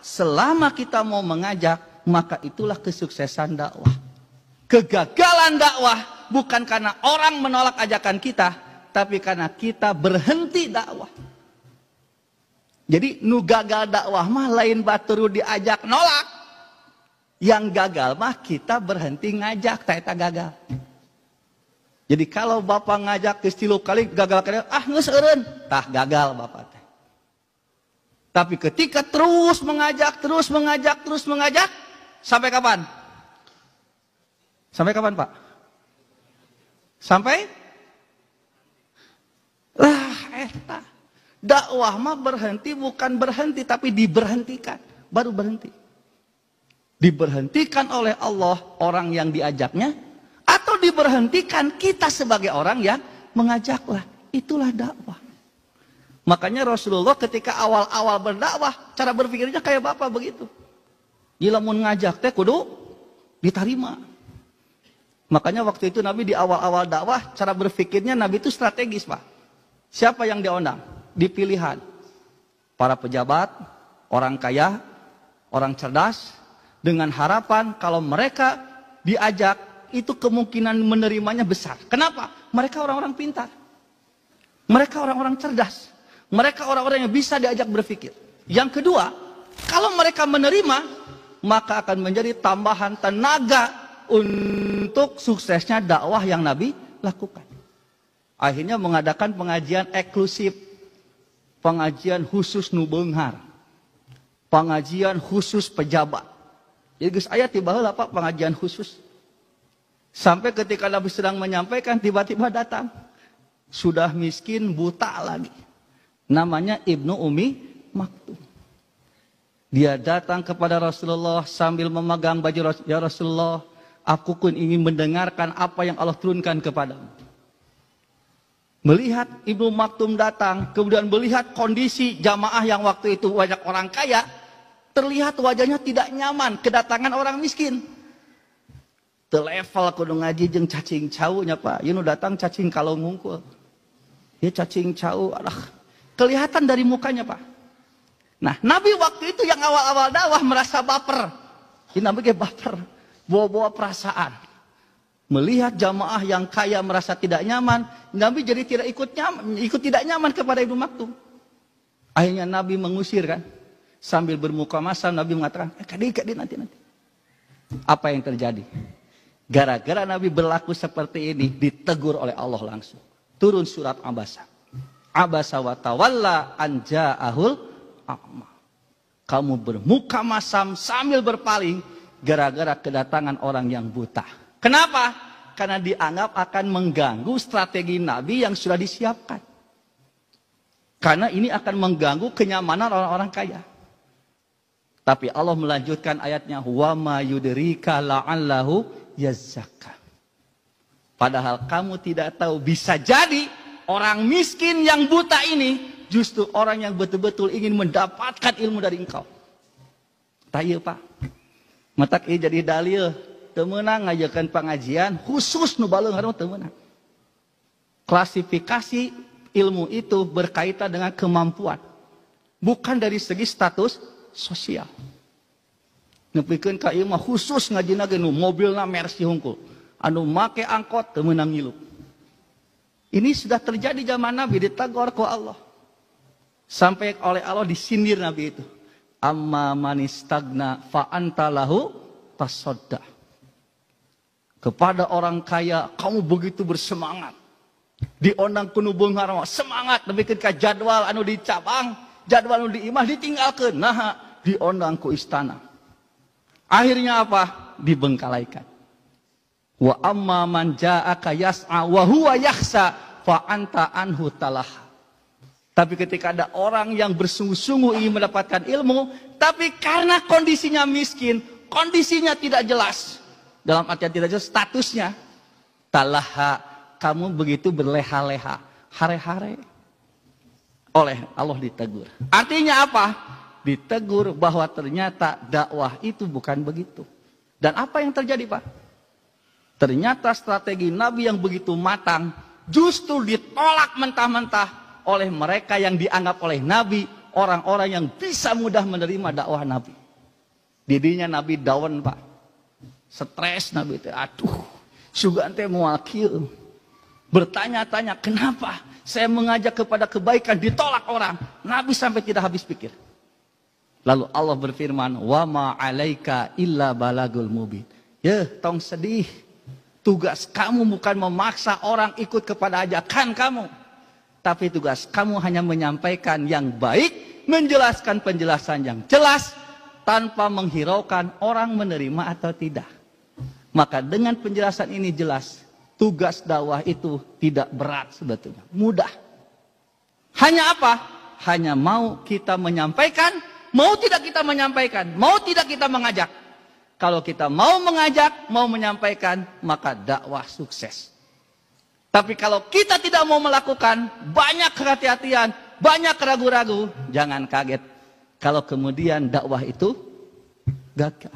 Selama kita mau mengajak, maka itulah kesuksesan dakwah. Kegagalan dakwah bukan karena orang menolak ajakan kita, tapi karena kita berhenti dakwah. Jadi nu gagal dakwah mah lain baturu diajak nolak. Yang gagal mah kita berhenti ngajak, tak gagal. Jadi kalau bapak ngajak ke 3 kali gagal kali, geus eureun, tah gagal bapak teh. Tapi ketika terus mengajak, sampai kapan? Sampai kapan, Pak? Sampai? Eta. Dakwah mah berhenti bukan berhenti, tapi diberhentikan. Baru berhenti. Diberhentikan oleh Allah orang yang diajaknya, atau diberhentikan kita sebagai orang yang mengajaklah. Itulah dakwah. Makanya Rasulullah ketika awal-awal berdakwah, cara berpikirnya kayak bapak begitu. Lamun ngajak teh kudu diterima. Makanya waktu itu Nabi di awal-awal dakwah, cara berpikirnya Nabi itu strategis, Pak. Siapa yang diundang? Dipilihan. Para pejabat, orang kaya, orang cerdas, dengan harapan kalau mereka diajak, itu kemungkinan menerimanya besar. Kenapa? Mereka orang-orang pintar. Mereka orang-orang cerdas. Mereka orang-orang yang bisa diajak berpikir. Yang kedua, kalau mereka menerima, maka akan menjadi tambahan tenaga untuk suksesnya dakwah yang Nabi lakukan. Akhirnya mengadakan pengajian eksklusif, pengajian khusus nu beunghar, pengajian khusus pejabat. Jadi geus aya tiba heula Pak pengajian khusus. Sampai ketika Nabi sedang menyampaikan, tiba-tiba datang. Sudah miskin, buta lagi. Namanya Ibnu Ummi Maktum. Dia datang kepada Rasulullah sambil memegang baju Rasulullah. Ya Rasulullah, aku pun ingin mendengarkan apa yang Allah turunkan kepadamu. Melihat Ibnu Maktum datang, kemudian melihat kondisi jamaah yang waktu itu banyak orang kaya, terlihat wajahnya tidak nyaman kedatangan orang miskin. Televel kudu ngaji jeung cacing cau nya Pak. Ieu nu datang cacing kalau ngungkul. Ieu cacing cau kelihatan dari mukanya Pak. Nah Nabi waktu itu yang awal-awal dakwah merasa baper. Ini Nabi kayak baper. Bawa-bawa perasaan. Melihat jamaah yang kaya merasa tidak nyaman. Nabi jadi ikut tidak nyaman kepada Ibnu Maktum. Akhirnya Nabi mengusir kan. Sambil bermuka masam Nabi mengatakan. Kadi nanti. Apa yang terjadi? Gara-gara Nabi berlaku seperti ini. Ditegur oleh Allah langsung. Turun surat Abasa. Abasa wa tawalla an ja'ahul a'ma. Kamu bermuka masam sambil berpaling gara-gara kedatangan orang yang buta. Kenapa? Karena dianggap akan mengganggu strategi Nabi yang sudah disiapkan. Karena ini akan mengganggu kenyamanan orang-orang kaya. Tapi Allah melanjutkan ayatnya, wa ma yudrika la'allahu yazzakka. Padahal kamu tidak tahu, bisa jadi orang miskin yang buta ini justru orang yang betul-betul ingin mendapatkan ilmu dari engkau. Tahu Pak. Matak ieu jadi dalil teu meunang ngajakeun pengajian khusus nu baleungharna teu meunang. Klasifikasi ilmu itu berkaitan dengan kemampuan, bukan dari segi status sosial. Nepikeun ka ieu mah khusus ngajina ge nu mobilna Mercy hungkul, anu make angkot teu meunang ngilup. Ini sudah terjadi zaman Nabi, ditegur ku Allah. Sampai oleh Allah disindir Nabi itu. Amma manistagna fa anta lahu tasadda. Kepada orang kaya kamu begitu bersemangat. Diondang kuno beunghar semangat nepikeun ka jadwal anu dicabang, jadwal anu diimah ditinggalkeun. Nah, diondang ku istana. Akhirnya apa? Dibengkalaikan. Wa amma man ja'aka yas'a wa huwa yakhsa fa anta anhu talaha. Tapi ketika ada orang yang bersungguh-sungguh ingin mendapatkan ilmu, tapi karena kondisinya miskin, kondisinya tidak jelas, dalam artian tidak jelas statusnya, talaha, kamu begitu berleha-leha, hare-hare. Oleh Allah ditegur. Artinya apa? Ditegur bahwa ternyata dakwah itu bukan begitu. Dan apa yang terjadi Pak? Ternyata strategi Nabi yang begitu matang justru ditolak mentah-mentah oleh mereka yang dianggap oleh Nabi orang-orang yang bisa mudah menerima dakwah Nabi. Didinya Nabi daun Pak, stres Nabi itu, aduh, sugan teh muakil, bertanya-tanya kenapa saya mengajak kepada kebaikan ditolak orang. Nabi sampai tidak habis pikir. Lalu Allah berfirman, wa ma 'alaika illa balagul mubin. Ya, tong sedih. Tugas kamu bukan memaksa orang ikut kepada ajakan kamu, tapi tugas kamu hanya menyampaikan yang baik, menjelaskan penjelasan yang jelas, tanpa menghiraukan orang menerima atau tidak. Maka dengan penjelasan ini jelas, tugas dakwah itu tidak berat sebetulnya, mudah. Hanya apa? Hanya mau kita menyampaikan, mau tidak kita menyampaikan, mau tidak kita mengajak. Kalau kita mau mengajak, mau menyampaikan, maka dakwah sukses. Tapi kalau kita tidak mau melakukan, banyak kehati-hatian, banyak ragu-ragu, jangan kaget kalau kemudian dakwah itu gagal.